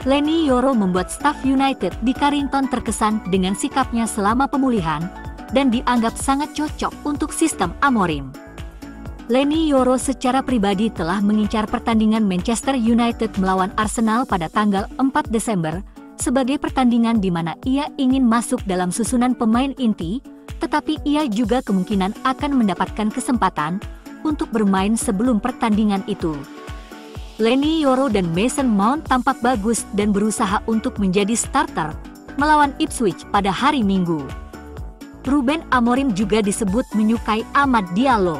Leny Yoro membuat staf United di Carrington terkesan dengan sikapnya selama pemulihan dan dianggap sangat cocok untuk sistem Amorim. Leny Yoro secara pribadi telah mengincar pertandingan Manchester United melawan Arsenal pada tanggal 4 Desember sebagai pertandingan di mana ia ingin masuk dalam susunan pemain inti, tetapi ia juga kemungkinan akan mendapatkan kesempatan untuk bermain sebelum pertandingan itu. Leny Yoro dan Mason Mount tampak bagus dan berusaha untuk menjadi starter melawan Ipswich pada hari Minggu. Ruben Amorim juga disebut menyukai Amad Diallo.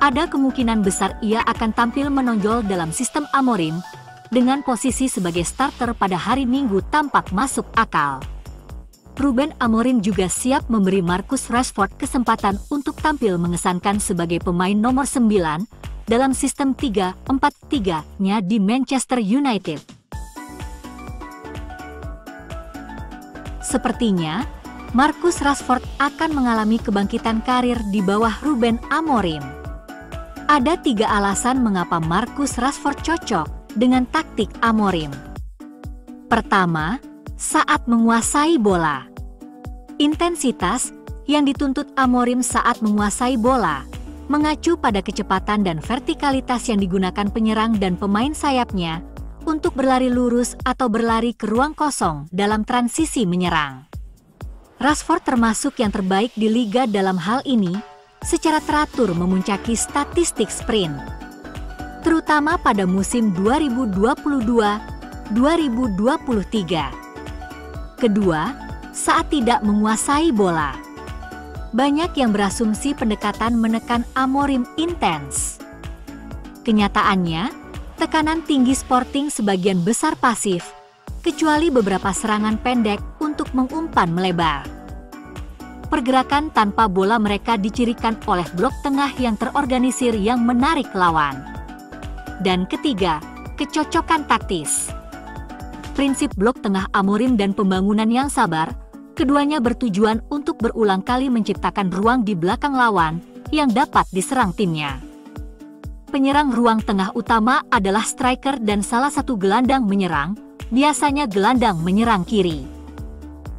Ada kemungkinan besar ia akan tampil menonjol dalam sistem Amorim dengan posisi sebagai starter pada hari Minggu tampak masuk akal. Ruben Amorim juga siap memberi Marcus Rashford kesempatan untuk tampil mengesankan sebagai pemain nomor 9 dalam sistem 3-4-3-nya di Manchester United. Sepertinya, Marcus Rashford akan mengalami kebangkitan karir di bawah Ruben Amorim. Ada 3 alasan mengapa Marcus Rashford cocok dengan taktik Amorim. Pertama, saat menguasai bola. Intensitas yang dituntut Amorim saat menguasai bola mengacu pada kecepatan dan vertikalitas yang digunakan penyerang dan pemain sayapnya untuk berlari lurus atau berlari ke ruang kosong dalam transisi menyerang. Rashford termasuk yang terbaik di liga dalam hal ini, secara teratur memuncaki statistik sprint, terutama pada musim 2022-2023. Kedua, saat tidak menguasai bola. Banyak yang berasumsi pendekatan menekan Amorim intens. Kenyataannya, tekanan tinggi Sporting sebagian besar pasif, kecuali beberapa serangan pendek untuk mengumpan melebar. Pergerakan tanpa bola mereka dicirikan oleh blok tengah yang terorganisir yang menarik lawan. Dan ketiga, kecocokan taktis. Prinsip blok tengah Amorim dan pembangunan yang sabar, keduanya bertujuan untuk berulang kali menciptakan ruang di belakang lawan yang dapat diserang timnya. Penyerang ruang tengah utama adalah striker dan salah satu gelandang menyerang, biasanya gelandang menyerang kiri.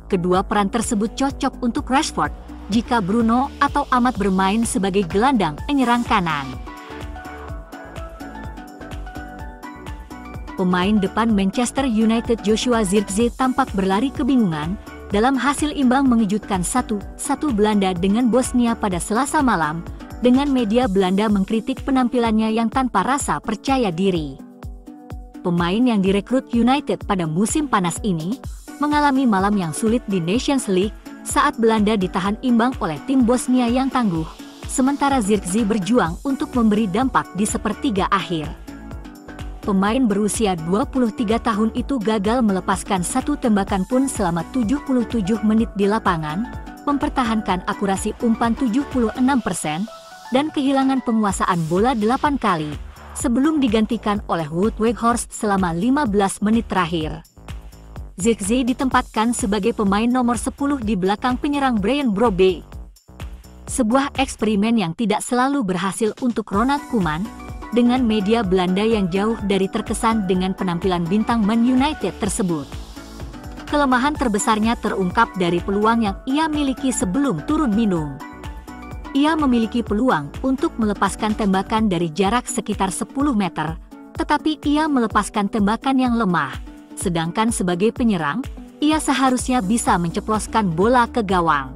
Kedua peran tersebut cocok untuk Rashford jika Bruno atau Amad bermain sebagai gelandang penyerang kanan. Pemain depan Manchester United Joshua Zirkzee tampak berlari kebingungan dalam hasil imbang mengejutkan 1-1 Belanda dengan Bosnia pada Selasa malam, dengan media Belanda mengkritik penampilannya yang tanpa rasa percaya diri. Pemain yang direkrut United pada musim panas ini mengalami malam yang sulit di Nations League saat Belanda ditahan imbang oleh tim Bosnia yang tangguh, sementara Zirkzee berjuang untuk memberi dampak di sepertiga akhir. Pemain berusia 23 tahun itu gagal melepaskan satu tembakan pun selama 77 menit di lapangan, mempertahankan akurasi umpan 76% dan kehilangan penguasaan bola 8 kali, sebelum digantikan oleh Wout Weghorst selama 15 menit terakhir. Zirkzee ditempatkan sebagai pemain nomor 10 di belakang penyerang Brian Brobby. Sebuah eksperimen yang tidak selalu berhasil untuk Ronald Koeman, dengan media Belanda yang jauh dari terkesan dengan penampilan bintang Man United tersebut. Kelemahan terbesarnya terungkap dari peluang yang ia miliki sebelum turun minum. Ia memiliki peluang untuk melepaskan tembakan dari jarak sekitar 10 meter, tetapi ia melepaskan tembakan yang lemah, sedangkan sebagai penyerang, ia seharusnya bisa menceploskan bola ke gawang.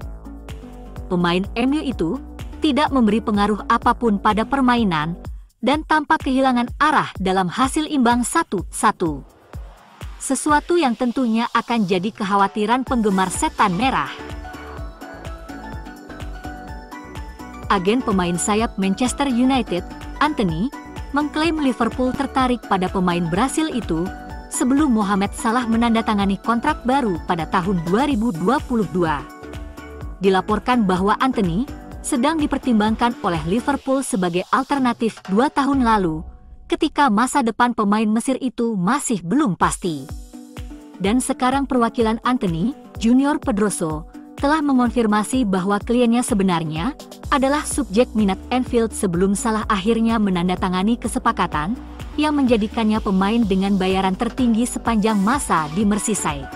Pemain MU itu tidak memberi pengaruh apapun pada permainan, dan tampak kehilangan arah dalam hasil imbang 1-1. Sesuatu yang tentunya akan jadi kekhawatiran penggemar setan merah. Agen pemain sayap Manchester United, Anthony, mengklaim Liverpool tertarik pada pemain Brasil itu sebelum Mohamed Salah menandatangani kontrak baru pada tahun 2022. Dilaporkan bahwa Anthony sedang dipertimbangkan oleh Liverpool sebagai alternatif 2 tahun lalu, ketika masa depan pemain Mesir itu masih belum pasti. Dan sekarang perwakilan Anthony, Junior Pedroso, telah mengonfirmasi bahwa kliennya sebenarnya adalah subjek minat Anfield sebelum Salah akhirnya menandatangani kesepakatan yang menjadikannya pemain dengan bayaran tertinggi sepanjang masa di Merseyside.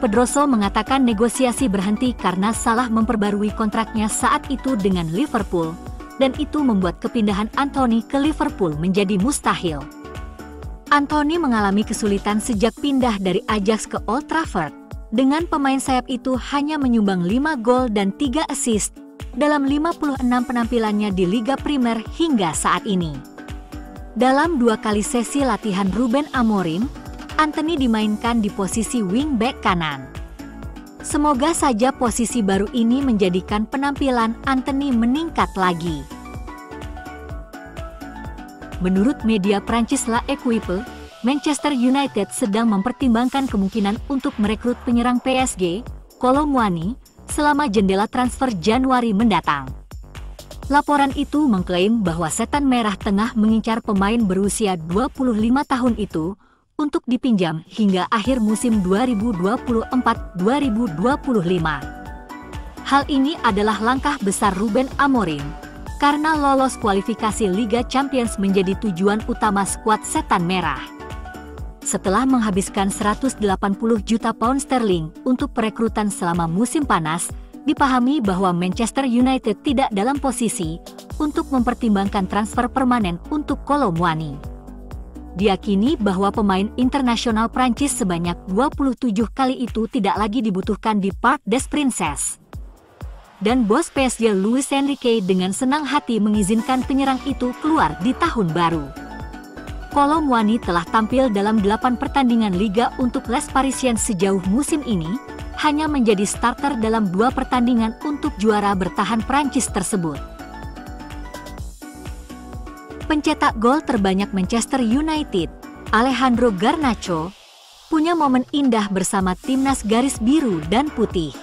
Pedroso mengatakan negosiasi berhenti karena salah memperbarui kontraknya saat itu dengan Liverpool, dan itu membuat kepindahan Anthony ke Liverpool menjadi mustahil. Anthony mengalami kesulitan sejak pindah dari Ajax ke Old Trafford, dengan pemain sayap itu hanya menyumbang 5 gol dan 3 assist dalam 56 penampilannya di Liga Primer hingga saat ini. Dalam 2 kali sesi latihan Ruben Amorim, Anthony dimainkan di posisi wingback kanan. Semoga saja posisi baru ini menjadikan penampilan Anthony meningkat lagi. Menurut media Prancis La Equipe, Manchester United sedang mempertimbangkan kemungkinan untuk merekrut penyerang PSG, Kolo Muani, selama jendela transfer Januari mendatang. Laporan itu mengklaim bahwa Setan Merah tengah mengincar pemain berusia 25 tahun itu untuk dipinjam hingga akhir musim 2024-2025. Hal ini adalah langkah besar Ruben Amorim, karena lolos kualifikasi Liga Champions menjadi tujuan utama skuad Setan Merah. Setelah menghabiskan 180 juta pound sterling untuk perekrutan selama musim panas, dipahami bahwa Manchester United tidak dalam posisi untuk mempertimbangkan transfer permanen untuk Kolo Muani. Diakini bahwa pemain internasional Prancis sebanyak 27 kali itu tidak lagi dibutuhkan di Parc des Princes. Dan bos PSG Luis Enrique dengan senang hati mengizinkan penyerang itu keluar di tahun baru. Kolo Muani telah tampil dalam 8 pertandingan Liga untuk Les Parisiens sejauh musim ini, hanya menjadi starter dalam 2 pertandingan untuk juara bertahan Prancis tersebut. Pencetak gol terbanyak Manchester United, Alejandro Garnacho, punya momen indah bersama timnas garis biru dan putih.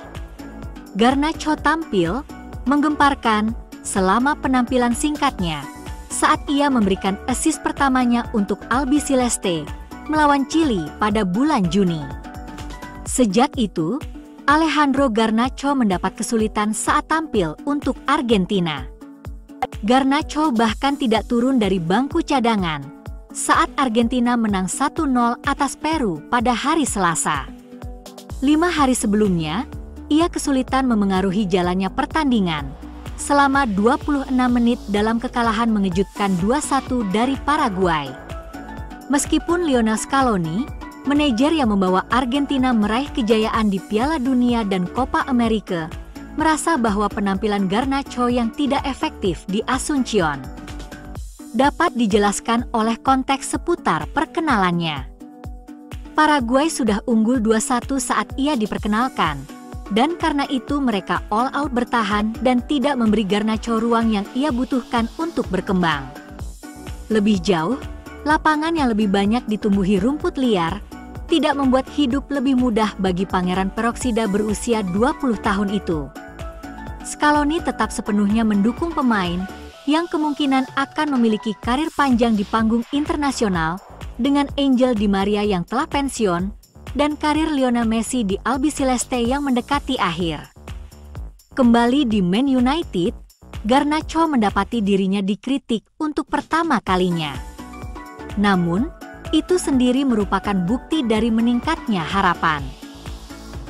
Garnacho tampil menggemparkan selama penampilan singkatnya saat ia memberikan assist pertamanya untuk Albiceleste melawan Chili pada bulan Juni. Sejak itu, Alejandro Garnacho mendapat kesulitan saat tampil untuk Argentina. Garnacho bahkan tidak turun dari bangku cadangan saat Argentina menang 1-0 atas Peru pada hari Selasa. 5 hari sebelumnya, ia kesulitan memengaruhi jalannya pertandingan selama 26 menit dalam kekalahan mengejutkan 2-1 dari Paraguay. Meskipun Lionel Scaloni, manajer yang membawa Argentina meraih kejayaan di Piala Dunia dan Copa America, merasa bahwa penampilan Garnacho yang tidak efektif di Asuncion dapat dijelaskan oleh konteks seputar perkenalannya. Paraguay sudah unggul 2-1 saat ia diperkenalkan, dan karena itu mereka all out bertahan dan tidak memberi Garnacho ruang yang ia butuhkan untuk berkembang. Lebih jauh, lapangan yang lebih banyak ditumbuhi rumput liar tidak membuat hidup lebih mudah bagi Pangeran Peroksida berusia 20 tahun itu. Scaloni tetap sepenuhnya mendukung pemain yang kemungkinan akan memiliki karir panjang di panggung internasional dengan Angel Di Maria yang telah pensiun dan karir Lionel Messi di Albiceleste yang mendekati akhir. Kembali di Man United, Garnacho mendapati dirinya dikritik untuk pertama kalinya. Namun, itu sendiri merupakan bukti dari meningkatnya harapan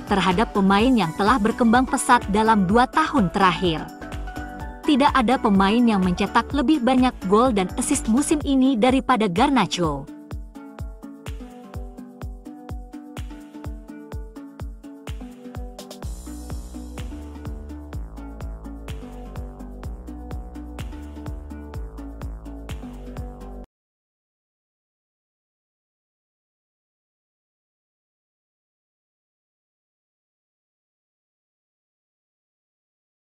terhadap pemain yang telah berkembang pesat dalam 2 tahun terakhir. Tidak ada pemain yang mencetak lebih banyak gol dan assist musim ini daripada Garnacho.